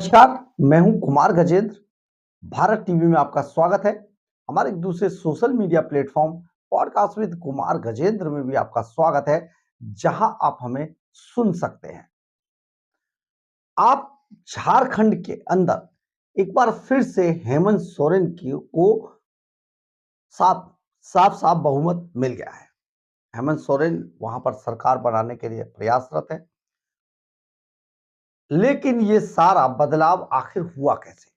नमस्कार, मैं हूं कुमार गजेंद्र। भारत टीवी में आपका स्वागत है। हमारे एक दूसरे social media platform podcast with Kumar Gajendra में भी आपका स्वागत है, जहां आप हमें सुन सकते हैं। आप झारखंड के अंदर एक बार फिर से हेमंत सोरेन की को साफ साफ साफ बहुमत मिल गया है। हेमंत सोरेन वहां पर सरकार बनाने के लिए प्रयासरत है, लेकिन ये सारा बदलाव आखिर हुआ कैसे?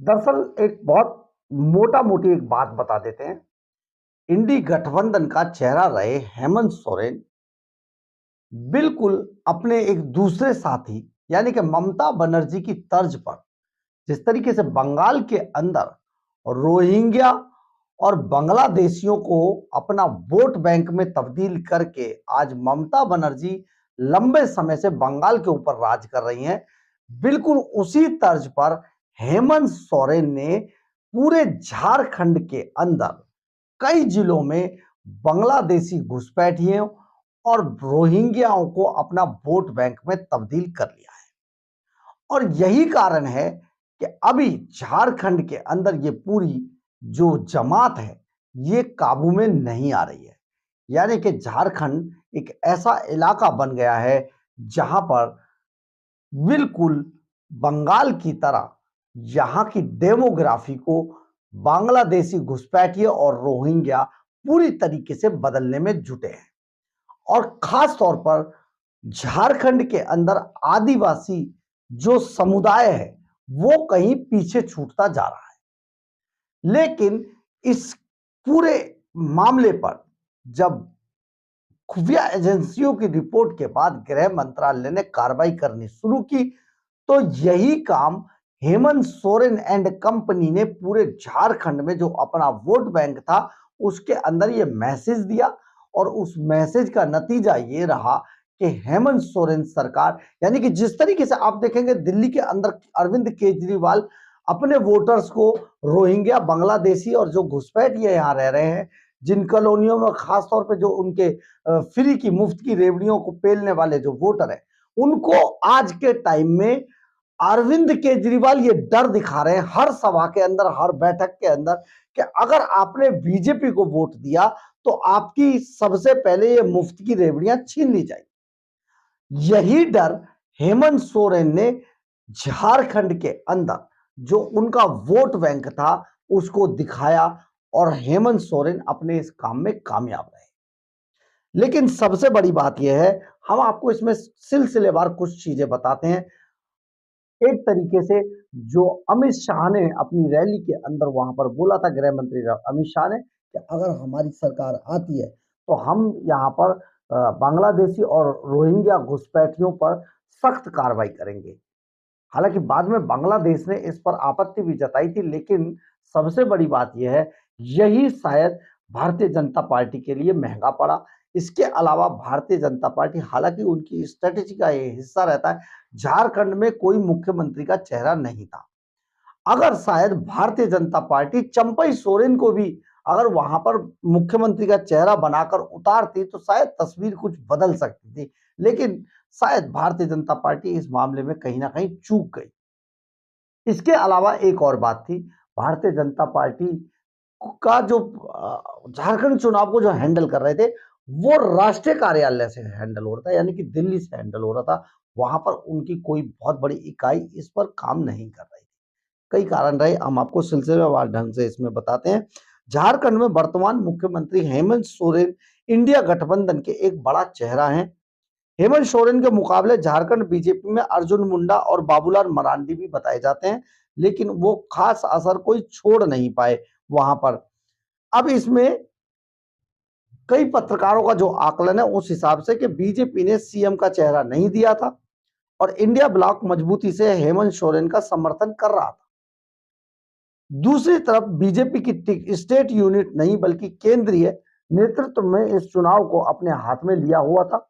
दरअसल एक बहुत मोटा मोटी एक बात बता देते हैं। इंडी गठबंधन का चेहरा रहे हेमंत सोरेन बिल्कुल अपने एक दूसरे साथी यानी कि ममता बनर्जी की तर्ज पर जिस तरीके से बंगाल के अंदर रोहिंग्या और बांग्लादेशियों को अपना वोट बैंक में तब्दील करके आज ममता बनर्जी लंबे समय से बंगाल के ऊपर राज कर रही हैं, बिल्कुल उसी तर्ज पर हेमंत सोरेन ने पूरे झारखंड के अंदर कई जिलों में बांग्लादेशी घुसपैठियों और रोहिंग्याओं को अपना वोट बैंक में तब्दील कर लिया है। और यही कारण है कि अभी झारखंड के अंदर ये पूरी जो जमात है ये काबू में नहीं आ रही है। यानी कि झारखंड एक ऐसा इलाका बन गया है जहां पर बिल्कुल बंगाल की तरह यहां की डेमोग्राफी को बांग्लादेशी घुसपैठिए और रोहिंग्या पूरी तरीके से बदलने में जुटे हैं। और खास तौर पर झारखंड के अंदर आदिवासी जो समुदाय है वो कहीं पीछे छूटता जा रहा है। लेकिन इस पूरे मामले पर जब खुफिया एजेंसियों की रिपोर्ट के बाद गृह मंत्रालय ने कार्रवाई करनी शुरू की, तो यही काम हेमंत सोरेन एंड कंपनी ने पूरे झारखंड में जो अपना वोट बैंक था उसके अंदर ये मैसेज दिया। और उस मैसेज का नतीजा ये रहा कि हेमंत सोरेन सरकार यानी कि जिस तरीके से आप देखेंगे दिल्ली के अंदर अरविंद केजरीवाल अपने वोटर्स को रोहिंग्या बांग्लादेशी और जो घुसपैठिए यहाँ रह रहे हैं, जिन कॉलोनियों में खास तौर पे जो उनके फ्री की मुफ्त की रेवड़ियों को पेलने वाले जो वोटर हैं, उनको आज के टाइम में अरविंद केजरीवाल ये डर दिखा रहे हैं हर सभा के अंदर, हर बैठक के अंदर, कि अगर आपने बीजेपी को वोट दिया तो आपकी सबसे पहले ये मुफ्त की रेवड़ियां छीन ली जाएगी। यही डर हेमंत सोरेन ने झारखंड के अंदर जो उनका वोट बैंक था उसको दिखाया और हेमंत सोरेन अपने इस काम में कामयाब रहे। लेकिन सबसे बड़ी बात यह है, हम आपको इसमें सिलसिलेवार कुछ चीजें बताते हैं। एक तरीके से जो अमित शाह ने अपनी रैली के अंदर वहां पर बोला था, गृह मंत्री अमित शाह ने, कि अगर हमारी सरकार आती है तो हम यहाँ पर बांग्लादेशी और रोहिंग्या घुसपैठियों पर सख्त कार्रवाई करेंगे। हालांकि बाद में बांग्लादेश ने इस पर आपत्ति भी जताई थी, लेकिन सबसे बड़ी बात यह है, यही शायद भारतीय जनता पार्टी के लिए महंगा पड़ा। इसके अलावा भारतीय जनता पार्टी हालांकि उनकी स्ट्रेटेजी का ये हिस्सा रहता है, झारखंड में कोई मुख्यमंत्री का चेहरा नहीं था। अगर शायद भारतीय जनता पार्टी चंपई सोरेन को भी अगर वहां पर मुख्यमंत्री का चेहरा बनाकर उतारती तो शायद तस्वीर कुछ बदल सकती थी, लेकिन शायद भारतीय जनता पार्टी इस मामले में कहीं ना कहीं चूक गई। इसके अलावा एक और बात थी, भारतीय जनता पार्टी का जो झारखंड चुनाव को जो हैंडल कर रहे थे वो राष्ट्रीय कार्यालय से हैंडल हो रहा था, यानी कि दिल्ली से हैंडल हो रहा था। वहां पर उनकी कोई बहुत बड़ी इकाई इस पर काम नहीं कर रही थी। कई कारण रहे, हम आपको सिलसिलेवार ढंग से इसमें बताते हैं। झारखंड में वर्तमान मुख्यमंत्री हेमंत सोरेन इंडिया गठबंधन के एक बड़ा चेहरा हैं। हेमंत सोरेन के मुकाबले झारखंड बीजेपी में अर्जुन मुंडा और बाबूलाल मरांडी भी बताए जाते हैं, लेकिन वो खास असर कोई छोड़ नहीं पाए वहां पर। अब इसमें कई पत्रकारों का जो आकलन है उस हिसाब से कि बीजेपी ने सीएम का चेहरा नहीं दिया था और इंडिया ब्लॉक मजबूती से हेमंत सोरेन का समर्थन कर रहा था। दूसरी तरफ बीजेपी की स्टेट यूनिट नहीं बल्कि केंद्रीय नेतृत्व में इस चुनाव को अपने हाथ में लिया हुआ था।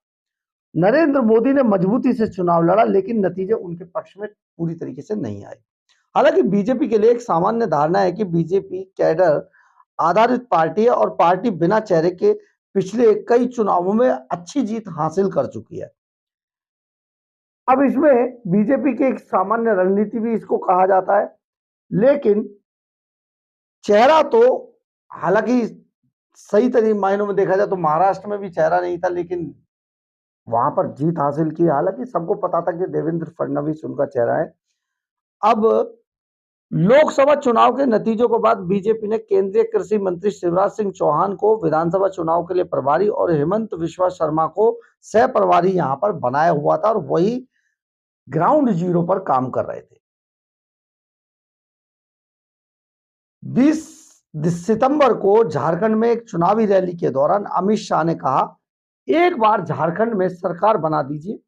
नरेंद्र मोदी ने मजबूती से चुनाव लड़ा, लेकिन नतीजे उनके पक्ष में पूरी तरीके से नहीं आए। हालांकि बीजेपी के लिए एक सामान्य धारणा है कि बीजेपी कैडर आधारित पार्टी है और पार्टी बिना चेहरे के पिछले कई चुनावों में अच्छी जीत हासिल कर चुकी है। अब इसमें बीजेपी की एक सामान्य रणनीति भी इसको कहा जाता है, लेकिन चेहरा तो हालांकि सही तरीके मायनों में देखा जाए तो महाराष्ट्र में भी चेहरा नहीं था, लेकिन वहां पर जीत हासिल की। हालांकि सबको पता था कि देवेंद्र फडणवीस उनका चेहरा है। अब लोकसभा चुनाव के नतीजों के बाद बीजेपी ने केंद्रीय कृषि मंत्री शिवराज सिंह चौहान को विधानसभा चुनाव के लिए प्रभारी और हेमंत बिस्वा शर्मा को सह प्रभारी यहां पर बनाया हुआ था, और वही ग्राउंड जीरो पर काम कर रहे थे। 20 सितंबर को झारखंड में एक चुनावी रैली के दौरान अमित शाह ने कहा, एक बार झारखंड में सरकार बना दीजिए,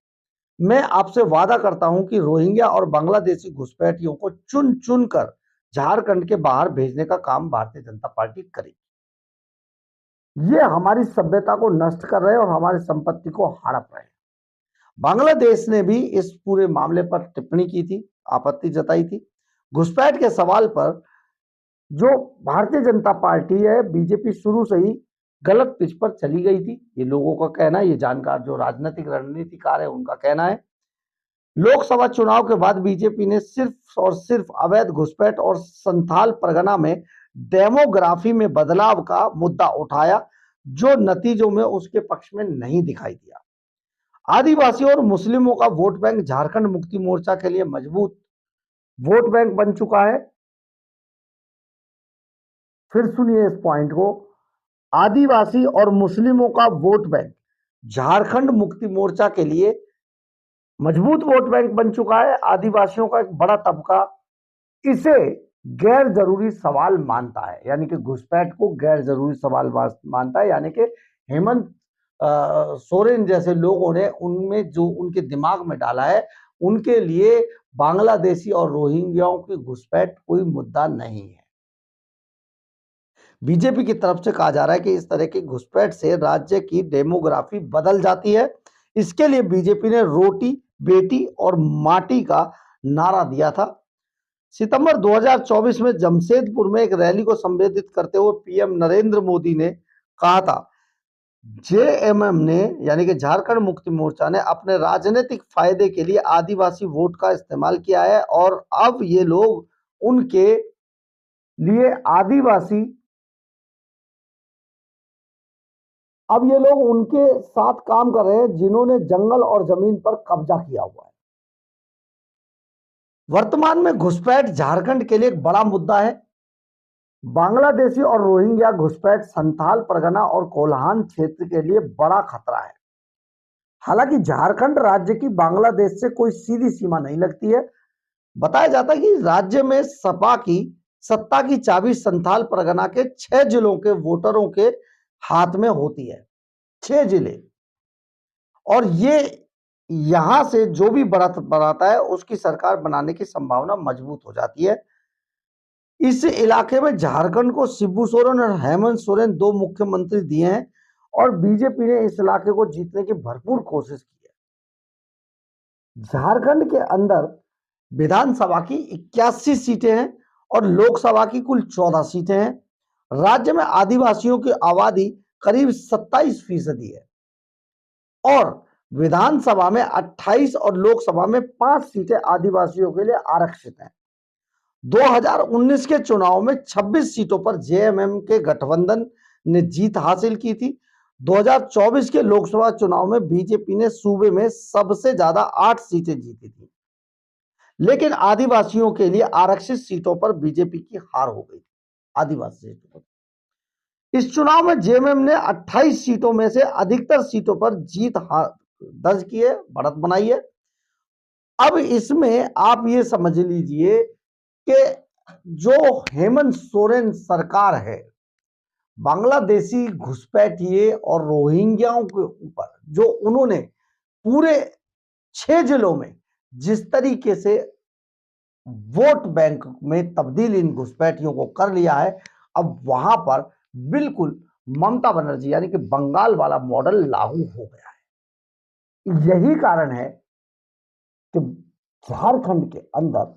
मैं आपसे वादा करता हूं कि रोहिंग्या और बांग्लादेशी घुसपैठियों को चुन चुन कर झारखंड के बाहर भेजने का काम भारतीय जनता पार्टी करेगी। ये हमारी सभ्यता को नष्ट कर रहे हैं और हमारी संपत्ति को हड़प रहे हैं। बांग्लादेश ने भी इस पूरे मामले पर टिप्पणी की थी, आपत्ति जताई थी। घुसपैठ के सवाल पर जो भारतीय जनता पार्टी है, बीजेपी शुरू से ही गलत पिच पर चली गई थी, ये लोगों का कहना है, ये जानकार जो राजनीतिक रणनीतिकार है उनका कहना है। लोकसभा चुनाव के बाद बीजेपी ने सिर्फ और सिर्फ अवैध घुसपैठ और संथाल परगना में डेमोग्राफी में बदलाव का मुद्दा उठाया, जो नतीजों में उसके पक्ष में नहीं दिखाई दिया। आदिवासियों और मुस्लिमों का वोट बैंक झारखंड मुक्ति मोर्चा के लिए मजबूत वोट बैंक बन चुका है। फिर सुनिए इस पॉइंट को, आदिवासी और मुस्लिमों का वोट बैंक झारखंड मुक्ति मोर्चा के लिए मजबूत वोट बैंक बन चुका है। आदिवासियों का एक बड़ा तबका इसे गैर जरूरी सवाल मानता है, यानी कि घुसपैठ को गैर जरूरी सवाल मानता है, यानी कि हेमंत सोरेन जैसे लोगों ने उनमें जो उनके दिमाग में डाला है, उनके लिए बांग्लादेशी और रोहिंग्याओं की घुसपैठ कोई मुद्दा नहीं है। बीजेपी की तरफ से कहा जा रहा है कि इस तरह की घुसपैठ से राज्य की डेमोग्राफी बदल जाती है। इसके लिए बीजेपी ने रोटी बेटी और माटी का नारा दिया था। सितंबर 2024 में जमशेदपुर में एक रैली को संबोधित करते हुए पीएम नरेंद्र मोदी ने कहा था, जेएमएम ने यानी कि झारखंड मुक्ति मोर्चा ने अपने राजनीतिक फायदे के लिए आदिवासी वोट का इस्तेमाल किया है, और अब ये लोग उनके लिए आदिवासी अब ये लोग उनके साथ काम कर रहे हैं जिन्होंने जंगल और जमीन पर कब्जा किया हुआ है। वर्तमान में घुसपैठ झारखंड के लिए एक बड़ा मुद्दा है। बांग्लादेशी और रोहिंग्या घुसपैठ संथाल परगना और कोल्हान क्षेत्र के लिए बड़ा खतरा है। हालांकि झारखंड राज्य की बांग्लादेश से कोई सीधी सीमा नहीं लगती है। बताया जाता है कि राज्य में सपा की सत्ता की चाबी संथाल परगना के 6 जिलों के वोटरों के हाथ में होती है। 6 जिले, और ये यहां से जो भी बढ़त बनाता है उसकी सरकार बनाने की संभावना मजबूत हो जाती है। इस इलाके में झारखंड को शिबू सोरेन और हेमंत सोरेन 2 मुख्यमंत्री दिए हैं, और बीजेपी ने इस इलाके को जीतने की भरपूर कोशिश की है। झारखंड के अंदर विधानसभा की 81 सीटें हैं और लोकसभा की कुल 14 सीटें हैं। राज्य में आदिवासियों की आबादी करीब 27% है, और विधानसभा में 28 और लोकसभा में 5 सीटें आदिवासियों के लिए आरक्षित हैं। 2019 के चुनाव में 26 सीटों पर जेएमएम के गठबंधन ने जीत हासिल की थी। 2024 के लोकसभा चुनाव में बीजेपी ने सूबे में सबसे ज्यादा 8 सीटें जीती थी, लेकिन आदिवासियों के लिए आरक्षित सीटों पर बीजेपी की हार हो गई। आदिवासी सीटों पर इस चुनाव में जेएमएम ने 28 सीटों में से अधिकतर सीटों पर जीत दर्ज की है, बढ़त बनाई है। अब इसमें आप ये समझ लीजिए कि जो हेमंत सोरेन सरकार है, बांग्लादेशी घुसपैठिए और रोहिंग्याओं के ऊपर जो उन्होंने पूरे 6 जिलों में जिस तरीके से वोट बैंक में तब्दील इन घुसपैठियों को कर लिया है, अब वहां पर बिल्कुल ममता बनर्जी यानी कि बंगाल वाला मॉडल लागू हो गया है। यही कारण है कि झारखंड के अंदर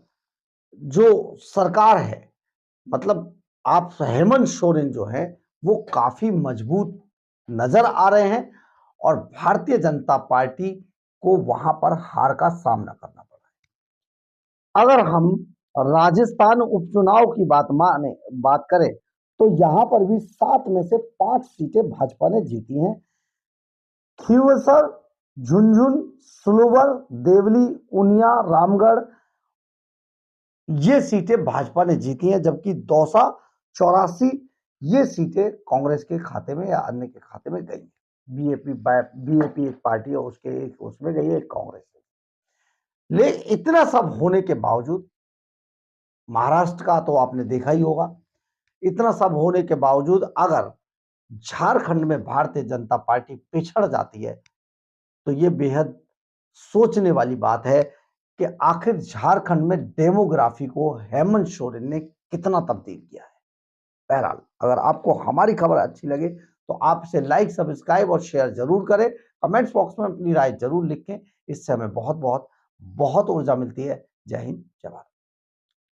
जो सरकार है, मतलब आप हेमंत सोरेन जो है वो काफी मजबूत नजर आ रहे हैं, और भारतीय जनता पार्टी को वहां पर हार का सामना करना पड़ा। अगर हम राजस्थान उपचुनाव की बात करें तो यहां पर भी 7 में से 5 सीटें भाजपा ने जीती हैं। खींवसर, झुंझुनू, सलोवर, देवली, ऊनिया, रामगढ़ ये सीटें भाजपा ने जीती हैं, जबकि दौसा, 84 ये सीटें कांग्रेस के खाते में या अन्य के खाते में गई। बीएपी एक पार्टी है, उसमें गई है, एक कांग्रेस में। ले इतना सब होने के बावजूद, महाराष्ट्र का तो आपने देखा ही होगा, इतना सब होने के बावजूद अगर झारखंड में भारतीय जनता पार्टी पिछड़ जाती है तो ये बेहद सोचने वाली बात है कि आखिर झारखंड में डेमोग्राफी को हेमंत सोरेन ने कितना तब्दील किया है। बहरहाल, अगर आपको हमारी खबर अच्छी लगे तो आप इसे लाइक, सब्सक्राइब और शेयर जरूर करें। कमेंट्स बॉक्स में अपनी राय जरूर लिखें, इससे हमें बहुत बहुत बहुत ऊर्जा मिलती है। जय हिंद, जय भारत।